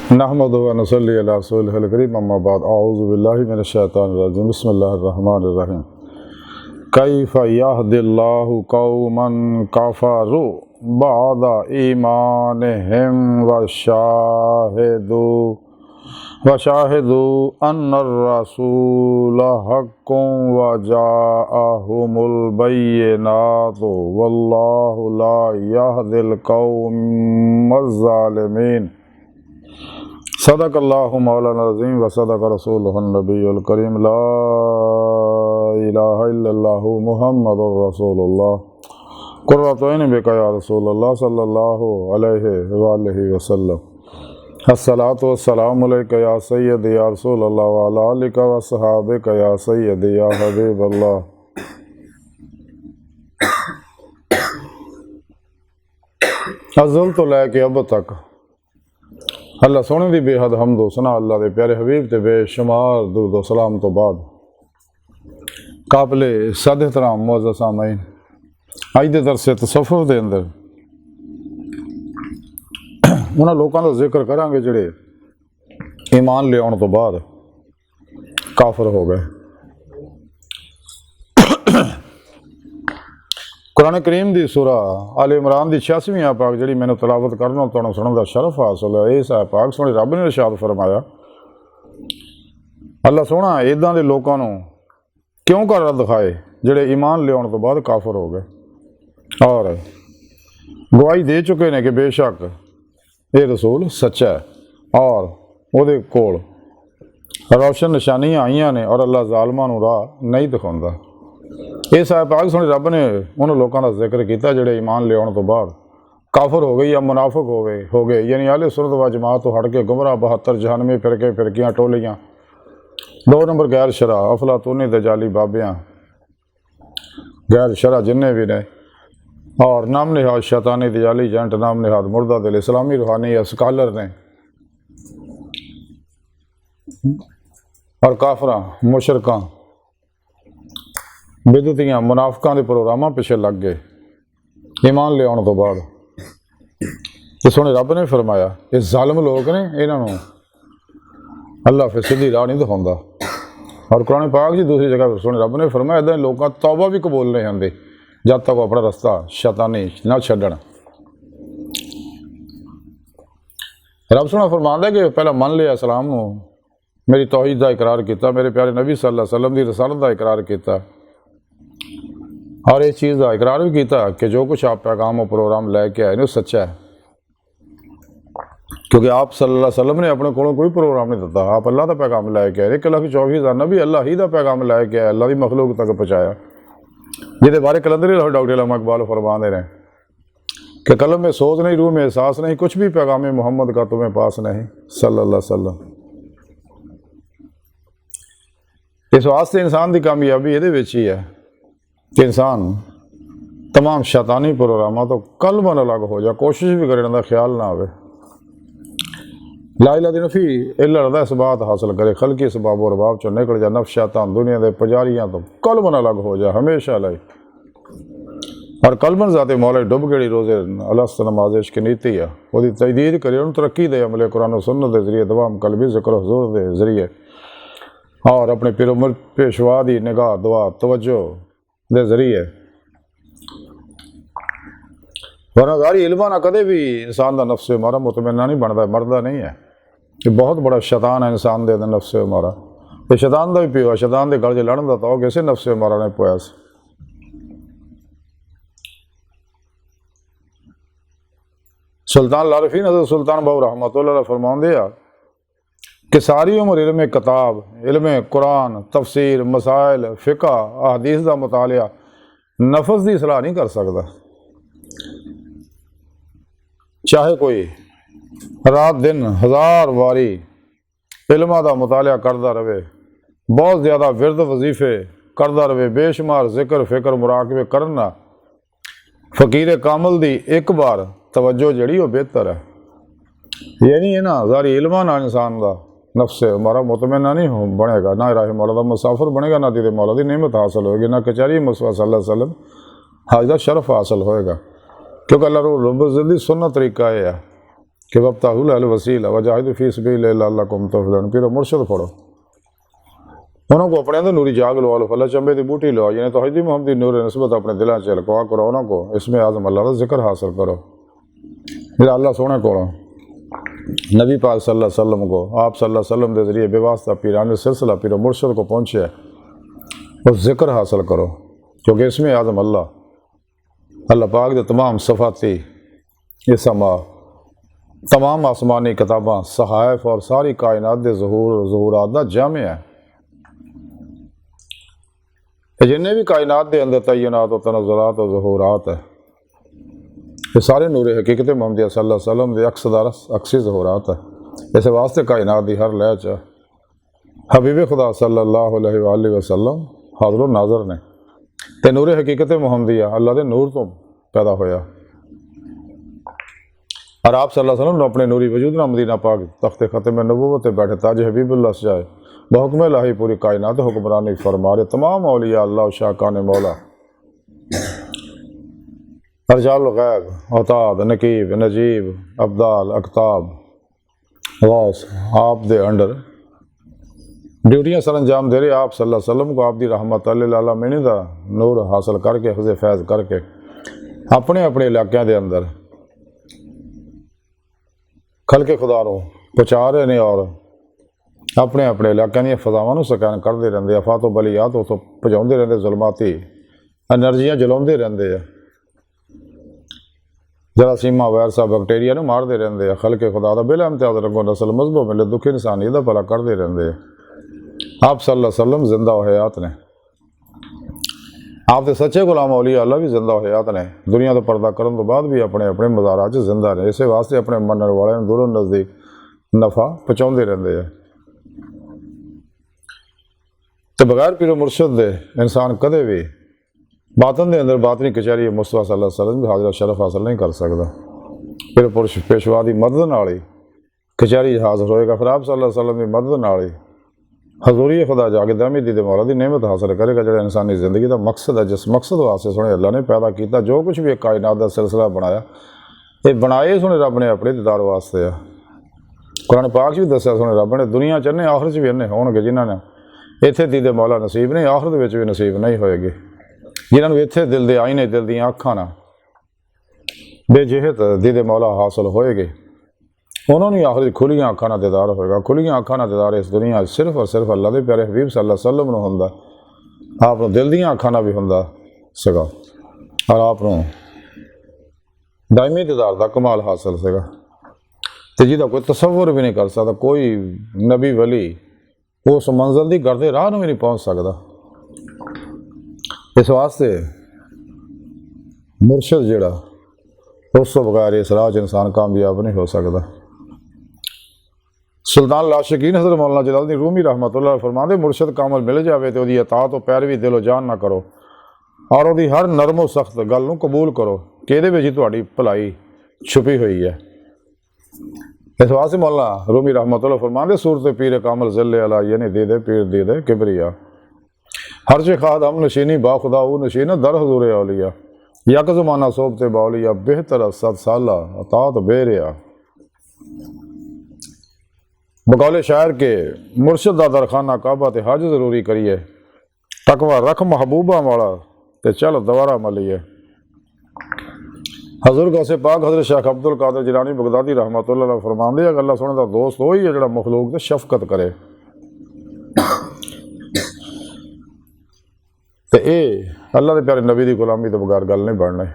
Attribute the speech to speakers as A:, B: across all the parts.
A: नहमदु व नसल्ली अला रसूलिहिल करीम अम्मा बाद अऊज़ु बिल्लाहि मिनश शैतानिर रजीम बिस्मिल्लाहिर रहमानिर रहीम कैफ़ यहदिल्लाहु कौमन कफ़रू बअद ईमानिहिम वशाहिदू अन्नर रसूल हक़्क़ुन व जाअहुमुल बय्यिनातु वल्लाहु ला यहदिल कौमज़ ज़ालिमीन। सदक़ल्लाहु मौलाना अज़ीम व सदक़ रसूलुहुन नबियुल करीम। ला इलाहा इल्लल्लाहु मुहम्मदुर रसूलुल्लाह क़ुर्रतु ऐनि बिका या रसूलल्लाह सल्लल्लाहु अलैहि वआलिहि वसल्लम। अस्सलातु वस्सलामु अलैका या सय्यदी या रसूलल्लाह व अला आलिका व अस्हाबिका या सय्यदी या हबीबल्लाह। अज़ल तो लैके अब तक अल्लाह सोने की बेहद हमदो सना अल्लाह के प्यारे हबीब ते बेशुमार दुरूद सलाम तो बाद काबिले सद एहतराम मुअज़्ज़ज़ सामईन, अज के दरसे तसव्वुफ़ के अंदर उन्होंने लोगों का जिक्र करांगे जिहड़े ईमान ले आने तो बाद काफिर हो गए। कुरान करीम की सूरा आल इमरान की 86वीं आयत पाक जी मैंने तलावत करना तुहानूं सुनने का शरफ हासिल है। इस आयत पाक सोहणे रब ने इरशाद फरमाया, अल्लाह सोहना इदां दे लोकां नूं क्यों कर दिखाए जिहड़े ईमान लियाउण तो बाद काफिर हो गए और गवाही दे चुके ने कि बेशक ये रसूल सच्चा है और उहदे कोल रोशन निशानियां आईयां ने और अल्लाह ज़ालिमां नूं राह नहीं दिखाउंदा। इस आयत पाक सुने रब ने उन्होंने लोगों का जिक्र किया जिहड़े ईमान लियाउण तो बाद काफिर हो गए या मुनाफिक हो गए यानी अहले सुन्नत व जमात तो हट के गुमराह 72 जहानवी फिरके फिरकियाँ टोलियाँ 2 नंबर गैर शरा अफलातूनी दजाली बाबियाँ गैर शरा जिन्ने भी ने और नाम निहाद शैतानी दजाली जंट नाम निहाद मुर्दा दिल इस्लामी रूहानी या स्कॉलर ने और काफरां मुशरकां बिदतियां मुनाफिकां दे प्रोग्रामां पिछे लग गए ईमान ले आने तो बाद। तो सोने रब ने फरमाया ये जालिम लोग ने इन्हां नूं अल्लाह फिर सीधी राह नहीं दिखाउंदा। और कुरान पाक जी दूसरी जगह पर सोने रब ने फरमाया इदां लोग तौबा भी कबूल नहीं आंदे जब तक वो अपना रास्ता शैतानी ना छड्डण। रब सोना फरमांदा कि पहला मन लिया इस्लाम नूं, मेरी तौहीद का इकरार किया, मेरे प्यारे नबी सल्लल्लाहु अलैहि वसल्लम की रसालत का इकरार किया और इस चीज़ का इकरार भी किया कि जो कुछ आप पैगाम और प्रोग्राम लैके आए वो सच्चा है। क्योंकि आप सल्लल्लाहु अलैहि वसल्लम ने अपने को कोई प्रोग्राम नहीं दिता, आप अल्लाह का पैगाम लैके आए। 1,24,000 नबी अल्लाह ही का पैगाम लैके आए, अल्लाह की मखलूक तक पहुँचाया। जिहदे बारे कलंदरी डॉक्टर अल्लामा इकबाल फरमाते हैं कि कलम में सोच नहीं, रूह में एहसास नहीं, कुछ भी पैगाम मोहम्मद का तुम्हें पास नहीं सल्लल्लाहु अलैहि वसल्लम। इस वास्ते इंसान की कामयाबी ये ही है कि इंसान तमाम शैतानी प्रोग्रामों तो कलमन अलग हो जाए, कोशिश भी करने का ख्याल ना आवे, ला इलाहा इल्लल्लाह इल्ला दा इसबात हासिल करे, खल्की इसबाब और रबाब चो निकल जाए, नफ्स शैतान दुनिया के पुजारियाँ तो कलमन अलग हो जाए हमेशा लाई। और कलमन ज़ाते मौला डुब गड़ी रोज़े अलस्त नमाज़ की नीति है वो तजदीद करे, उन्होंने तरक्की दे अमले कुरान और सुन्नत के जरिए दवाम कलबी ज़िक्र हुज़ूर के जरिए और अपने पिरो पेशवा की निगाह दुआ तवज्जो के जरिए। वरना जारी इल्मा ना कदे भी इंसान का नफ्स मारा मुतमन्ना नहीं बनता, मरदा नहीं है। ये बहुत बड़ा शैतान है इंसान दे नफ्स मारा, ये शैतान का भी पिओ है, शैतान के गल च लड़न का तो किसी नफ्स मारा ने पोया। सुल्तान लारफी हज़रत सुल्तान बाहू रहमतुल्लाह फरमाते हैं कि सारी उम्र इल्म किताब, इल्म कुरान, तफसीर, मसाइल, फ़िक़्ह, अहदीस का मुतालिया नफ्स की सलाह नहीं कर सकता। चाहे कोई रात दिन 1000 वारी इल्मा का मुतालिया करता रहे, बहुत ज़्यादा विरद वजीफे करता रहे, बेशुमार जिक्र फ़िक्र मुराकबे करना, फ़कीर कामल दी एक बार तवज्जो जड़ी वो बेहतर है। ये नहीं है ना जारी इल्मा ना इंसान का नफ्स हमारा मुतमन्ना नहीं बनेगा, ना राह मौला का मुसाफिर बनेगा, ना दीद मौला की नेमत हासिल होगी, ना कचहरी मुस्तफा सल्लल्लाहु अलैहि वसल्लम हाज का शरफ हासिल होएगा। क्योंकि अल्लाह रब्बुल इज़्ज़त दी सुन्नत तरीका है कि वब्ताहुल अल वसीला वजाहिदु फी सबीलिल्लाह लअल्लकुम तुफलिहून। पीरो मुर्शिद पढ़ो, उन्होंने को अपने अंदर नूरी जाग लवा लो, फला चंबे की बूटी लो, यानी तौहीद मोहम्मदी नूर नस्बत अपने दिलों च लकवा करो, उन्होंने इसमें आज़म अल्लाह का जिक्र हासिल करो। फिर अल्लाह सोने को नबी पाक सल्लल्लाहु अलैहि वसल्लम को आप सल्लल्लाहु अलैहि वसल्लम के जरिए बेवास्ता पीरानी सिलसिला पीरो मुर्शिद को पहुँचे, उस जिक्र हासिल करो, क्योंकि इसमें आज़म अल्लाह पाक के तमाम सफ़ाती इसमा तमाम आसमानी किताबां सहाइफ और सारी कायनात के ज़हूरात का जामे है। जिन्हें भी कायनात के अंदर तयनात और तनज़ुरात और ज़हूरात है, ये सारे नूर हकीकत मुहम्मदी सल्लल्लाहु अलैहि वसल्लम के अक्सी ज़हूरात है। इस वास्ते कायनात की हर लह च हबीब खुदा सल्लल्लाहु अलैहि वसल्लम हाज़िर नाज़र ने, ते नूर हकीकत मुहम्मदी अल्लाह के नूर तो पैदा होया, और आप सल्लल्लाहु अलैहि वसल्लम ने अपने नूरी वजूद ना मदीना पाक तख्ते ख़त्म नबूवत बैठे ताज हबीबुल्लाह सजाए बहुकम लाही पूरी कायनात हुक्मरानी फरमा रहे तमाम औलिया अल्लाह शाकान मौला रजाल गैब औताद नकीब नजीब अब्दाल अकताब गौस आप दे अंडर ड्यूटियाँ सर अंजाम दे रहे। आप सल्लल्लाहु अलैहि वसल्लम को आप दी रहमत आलमीन दा नूर हासिल करके हज़े फैज़ करके अपने अपने इलाकों के अंदर खलके खुदा नूं पहुँचा रहे हैं, और अपने अपने इलाकों दी फज़ावां स्कैन करते रहते, अफातो बलियात उतों पहुँचाते रहते, जुलमाती एनर्जियाँ जलाते रहते हैं, जरासीमा वायरसा बैक्टीरिया मारते रहते हैं, खलके खुदा का बिला इम्तियाज रंगो नस्ल मजबो मिले दुखी इंसानी का भला करते रहते हैं। आप सल्लल्लाहु अलैहि वसल्लम जिंदा हयात ने, आप तो सच्चे गुलाम औलिया अल्लाह भी जिंदा हयात ने, दुनिया तो पर्दा करने तो बाद भी अपने अपने मज़ारात च जिंदा ने। इस वास्ते अपने मनने वाले दूरों नज़दीक नफ़ा पहुँचाते रहते हैं। तो बगैर पीरो मुर्शिद दे इंसान कदे भी बातन के अंदर बातनी कचहरी मुस्तफा सल्लल्लाहु अलैहि वसल्लम भी हाज़िर शरफ हासिल नहीं कर सकता। फिर पुरुष पेशवा की मदद नाल ही कचहरी हाजिर होएगा, फिर आप सल्लल्लाहु अलैहि वसल्लम की मदद नाल ही हजूरी खुदा जाके दामी दी मौला की नेमत हासिल करेगा, जो इंसानी जिंदगी का मकसद है, जिस मकसद वास्ते सुने अल्लाह ने पैदा किया, जो कुछ भी एक कायनात का सिलसिला बनाया, ये बनाए सुने रब ने अपने दीदार वास्ते है। कुरान पाक भी दसिया सुने रब ने दुनिया च इन्ने आखिरत भी इन्ने होणगे जिन्होंने इत्थे दीदे मौला नसीब नहीं, आखिरत भी नसीब नहीं होएगी, जिन्होंने इत्थे दिल दे आईने दिल दी अखां ना बेजिहत दीदे मौला हासिल होएगी, उन्होंने आखिर खुलियाँ अखां ना दीदार होएगा। खुलियाँ अखां ना दीदार इस दुनिया सिर्फ और सिर्फ अल्लाह के प्यारे हबीब सल्लल्लाहु अलैहि वसल्लम नूं हुंदा, आप दिल दियाँ अखां ना भी हुंदा सीगा, और आप दायमी दीदार का कमाल हासिल सीगा, ते जिहदा कोई तसव्वुर भी नहीं कर सकता, कोई नबी वली उस मंजिल की गर्दे राह भी नहीं पहुँच सकता। इस वास्ते मुर्शिद जिहड़ा उस तो बगैर इस राह च इंसान कामयाब नहीं हो सकता। सुल्तान लाशिकीन हज़रत मौलाना जलालुद्दीन रूमी रहमतुल्लाह फरमाते मुर्शिद कामल मिल जाए तो उसकी अतात तो पैरवी दिलो जान ना करो, और उसकी हर नरमो सख्त गल नूं कबूल करो कि इहदे विच तुहाडी भलाई छुपी हुई है। इस वास्ते मौलाना रूमी रहमतुल्लाह फरमाते सूरत पीर कामल ज़िल्ले अला यानी दे दे पीर दे दे किबरिया हर से खाद हम नशीनी बाखुदा ऊ नशीन दर हजूर औलिया यक ज़माना सोबते बाउलिया बेहतर सद साला अतात बेरिया। बकौले शायर के मुर्शिद दा दरखाना काबा ते हज जरूरी करिए, तकवा रख महबूबा वाला ते चल दोबारा मलिए। हजूर गौसे पाक हजरत शेख अब्दुल कादिर जिलानी बगदादी रहमतुल्लाह अलैह फरमांदे गल्ला सुने दा दोस्त वही है जिहड़ा मखलूक ते शफकत करे। तो ये अल्लाह के प्यारे नबी की गुलामी तो बगैर गल नहीं बननी,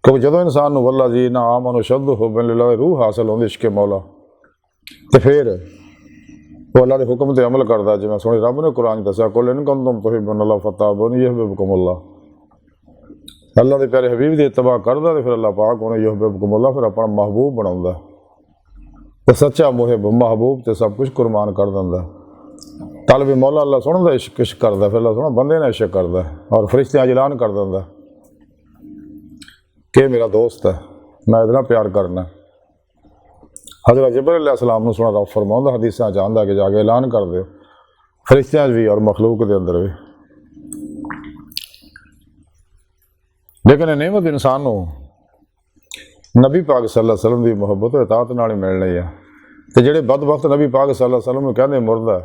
A: क्योंकि जो इंसान नूं वल्ला जी ना आमन शद्द हो बिल्लाह रूह हासिल होंदी इश्क मौला, तो फिर वो अल्लाह के हुक्म से अमल करता, जिवें सुनी रब ने कुरान दसिया कुल इन कुंतुम तुहिब्बूनल्लाह फत्तबिऊनी युहब्बिबकुमुल्लाह, अल्लाह के प्यारे हबीब की इत्तबा करदा तो फिर अल्लाह पाक उन्हें युहब्बिबकुमुल्लाह फिर अपना महबूब बनाउंदा, तो सच्चा मुहिब महबूब तो सब कुछ कुर्बान कर दिंदा। तलब मौला अल्लाह सुनदा इश्क इश्क करदा, फिर अल्लाह सुना बंदे ने इश्क करदा और फरिश्ते ऐलान कर दिंदा कि मेरा दोस्त है, मैं इतना प्यार करना। हज़रत जिब्रील अलैहिस्सलाम नूं सुना रब फरमाउंदा हदीसां च आंदा कि जाके ऐलान कर दो फरिश्तियां भी और मखलूक के अंदर भी। लेकिन नेमत इंसान नूं नबी पाक सल्लल्लाहु अलैहि वसल्लम की मुहब्बत इताअत नाल ही मिलनी है। तो ਜਿਹੜੇ बदबख्त नबी पाक सल्लल्लाहु अलैहि वसल्लम ਨੂੰ ਕਹਿੰਦੇ मुर्दा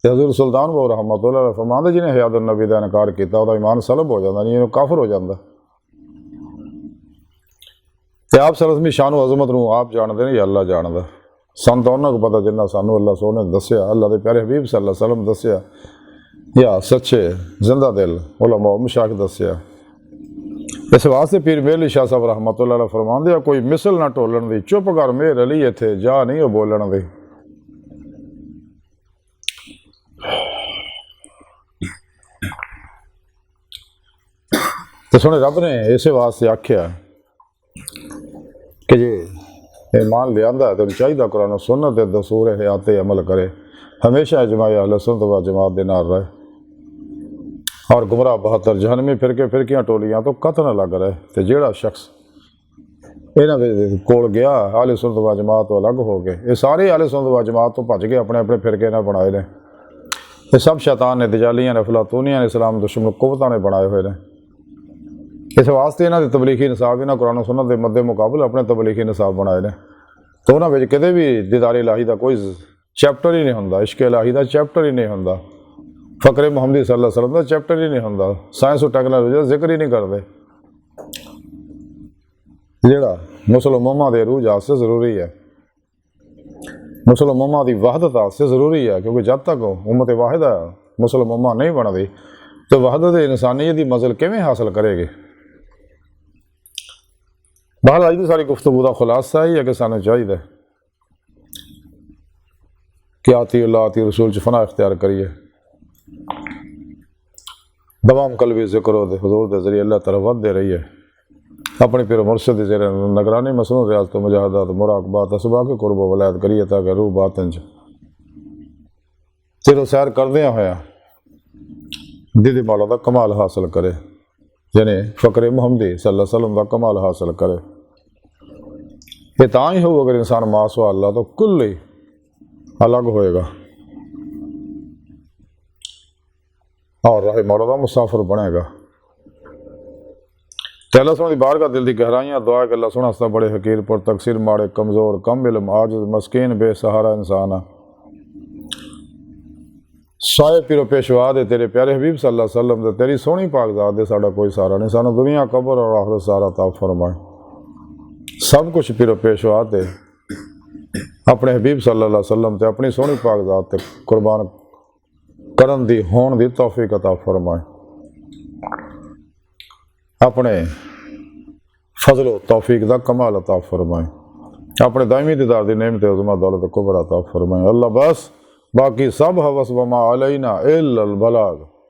A: ਤੇ हजूर सुल्तान बहु रहमतुल्लाह अलैह फरमांदे जिन्हें हयात नबी का इनकार किया ਉਹਦਾ ईमान सलब हो जाता, नहीं काफिर हो जाता। तो आप सल्लल्लाहु अलैहि शान अजमत ਨੂੰ आप जानते हैं या अल्लाह जानता। ਸਾਨੂੰ ਤਾਂ ਉਹਨਾਂ को पता जिन्ना सानू अल्लाह सोने दसिया, अल्लाह के प्यारे हबीब सल्लल्लाहु अलैहि वसल्लम दसिया या सच्चे जिंदा दिल उलमा मशाइख दसिया। इस वास्ते पीर मेहली शाह साहब रहमतुल्लाह अलैह फरमांदे आ कोई मिसल ना टोलन दी, चुप कर मेहर अली इत्थे जा नहीं वो बोलन दी। तो सुने रब ने इस वास्ते आख्या कि जे ईमान लिया तो चाहिए कुरान सुन्नत ते दसूर हयात अमल करे, हमेशा इजमाए अहले सुन्नत व जमात दे नाल रहे और गुमराह 72 जहनमी फिरकियां टोलियां तो कत न लग रहे। तो जिहड़ा शख्स इन्हां दे कोल गया अहले सुन्नत व जमात तो अलग हो गए, ये सारे अहले सुन्नत व जमात तो भज के अपने अपने फिरके ना बनाए ने। ये सब शैतान ने, दजालियां ने, अफलातूनियां ने, इस्लाम दुश्मन कुव्वतां ने बनाए हुए ने। इस वास्ते इन्होंने तबलीगी निसाब इन्होंने कुरान सुन्नत के मद्दे मुकाबले अपने तबलीगी निसाब बनाए ने। तो उन्होंने किते भी दीदार इलाही का कोई चैप्टर ही नहीं होंदा, इश्क इलाही का चैप्टर ही नहीं होंदा, फ़क्र मुहम्मदी सल्लल्लाहु अलैहि वसल्लम का चैप्टर ही नहीं होंदा, साइंस और टेक्नोलॉजी का जिक्र ही नहीं करते। जिहड़ा मुसलमाना के रूह वास्ते जरूरी है, मुसलमाना की वहदत वास्ते जरूरी है, क्योंकि जब तक उम्मत वाहिदा मुसलमान नहीं बनती तो वहदत इंसानियत की मंजिल किवें हासिल करेगी। बहरहाल अज की सारी गुफ्तगू का खुलासा ही है कि सानू चाहिए कि आती अल्लाह आती रसूल च फना इख्तियार करिए, दवाम कलबी जिक्र हो हुजूर के जरिए अल्लाह तरफ वधदे रहिए, अपनी फिर मुर्शद की जेर निगरानी मसनून रियासत मुजाहदात मुराकबात असबा के कुर्ब वलायत करिए ताकि रूह बातन च सिरो सैर करदे होया दीदी मौला का कमाल हासिल करे, यानी फ़क्र मुहम्मदी सल्लल्लाहु अलैहि वसल्लम का कमाल हासिल करे। ये तां ही हो अगर इंसान मासवा अल्लाह तो कुल ही अलग होएगा और राह मौला का मुसाफिर बनेगा। तो अल्लाह सोने बाहर का दिल की गहराइयाँ दुआ कि अल्लाह सोना सा बड़े हकीर पर तकसीर माड़े कमज़ोर कम इल्म आजिज़ मस्कीन बेसहारा इंसान साए पिरो पेशवा दे तेरे प्यारे हबीब सल्लल्लाहु अलैहि वसल्लम दे तेरी सोहनी पाक ज़ात दे साडा कोई सहारा नहीं, सानू दुनिया कब्र और आखिरत सारा ता फरमाए। सब कुछ पिरो पेशवा दे अपने हबीब सल्लल्लाहु अलैहि वसल्लम ते अपनी सोहनी पाक ज़ात ते कुर्बान करन दी होण दी तौफीक अता फरमाए। अपने फजलो तौफीक दा कमाल अता फरमाए, अपने दायमी दीदार दी नेमत उज़मा दौलत कुबरा अता फरमाए। अल्लाह बस बाकी सब हवस वमा अलैना इल्लल बलाग।